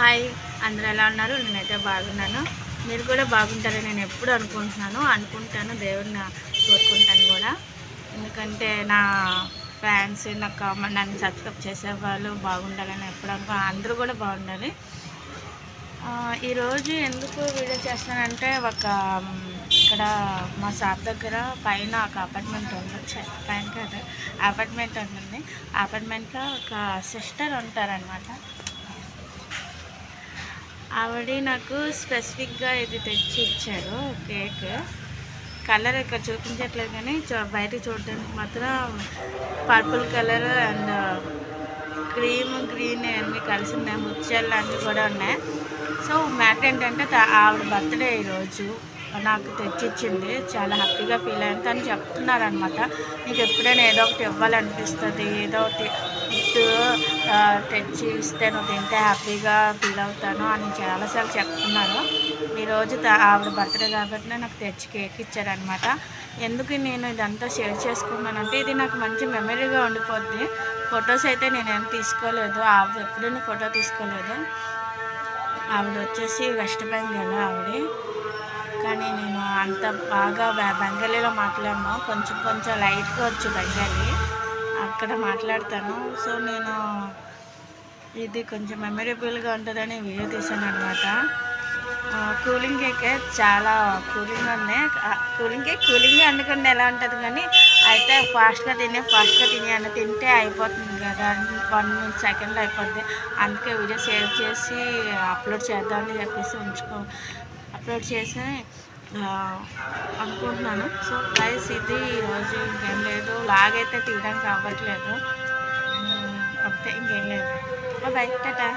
Hi, అందరూ ఎలా ఉన్నారు? నేనైతే బాగున్నాను. మీరు కూడా బాగుంటారని నేను ఎప్పుడు అనుకుంటాను, దేవుడిని కోరుకుంటాను కూడా. ఎందుకంటే నా ఫ్యాన్స్, నన్ను సబ్స్క్రైబ్ చేసేవాళ్ళు బాగుండాలని ఎప్పుడు అందరూ కూడా బాగుండాలి. ఈరోజు ఎందుకు వీడియో చేస్తానంటే ఇక్కడ మా షాప్ దగ్గర పైన ఒక అపార్ట్మెంట్ ఉంది. పైన కాదు, అపార్ట్మెంట్ ఉంటుంది. అపార్ట్మెంట్లో ఒక సిస్టర్ ఉంటారనమాట. ఆవిడ నాకు స్పెసిఫిక్గా ఇది తెచ్చి ఇచ్చారు. కేక్ కలర్ ఇక్కడ చూపించట్లేదు, కానీ బయట చూడడానికి మాత్రం పర్పుల్ కలర్ అండ్ గ్రీన్ అన్నీ కలిసి ఉన్నాయి. ముత్యాలు అన్నీ కూడా ఉన్నాయి. సో మ్యాటర్ ఏంటంటే ఆవిడ బర్త్డే ఈరోజు నాకు తెచ్చిచ్చింది. చాలా హ్యాపీగా ఫీల్ అయ్యాను. తను చెప్తున్నారనమాట, నీకు ఎప్పుడైనా ఏదో ఒకటి ఇవ్వాలనిపిస్తుంది, ఏదో ఒకటి ఫుడ్ తెచ్చి ఇస్తే నువ్వు తింటే హ్యాపీగా ఫీల్ అవుతాను అని చాలాసార్లు చెప్తున్నారు. ఈరోజు ఆవిడ బర్త్డే కాబట్టి నాకు తెచ్చి కేక్ ఇచ్చారనమాట. ఎందుకు నేను ఇదంతా షేర్ చేసుకున్నానంటే ఇది నాకు మంచి మెమరీగా ఉండిపోద్ది. ఫొటోస్ అయితే నేనేం తీసుకోలేదు, ఆవిడ ఎప్పుడైనా ఫోటో తీసుకోలేదు. ఆవిడ వచ్చేసి వెస్ట్ బెంగాల్ ఆవిడ, కానీ నేను అంత బాగా బెంగాలీలో మాట్లాడను, కొంచెం లైట్గా వచ్చు బెంగాలీ, అక్కడ మాట్లాడతాను. సో నేను ఇది కొంచెం మెమరబుల్గా ఉంటుందని వీడియో తీసాను అనమాట. కూలింగ్ కేకే చాలా కూలింగ్ ఉంది. కూలింగ్ అనుకుంటే ఎలా ఉంటుంది, కానీ అయితే ఫాస్ట్గా తిని అని తింటే అయిపోతుంది కదా, 1 సెకండ్లో అయిపోద్ది. అందుకే వీడియో సేవ్ చేసి అప్లోడ్ చేద్దామని చెప్పేసి అప్లోడ్ చేసి అనుకుంటున్నాను. సో గైస్, ఇది ఈరోజు ఇంకేం లేదు. లాగైతే తీయడానికి అవ్వట్లేదు, అంతే, ఇంకేం లేదు. బాయ్, టాటా.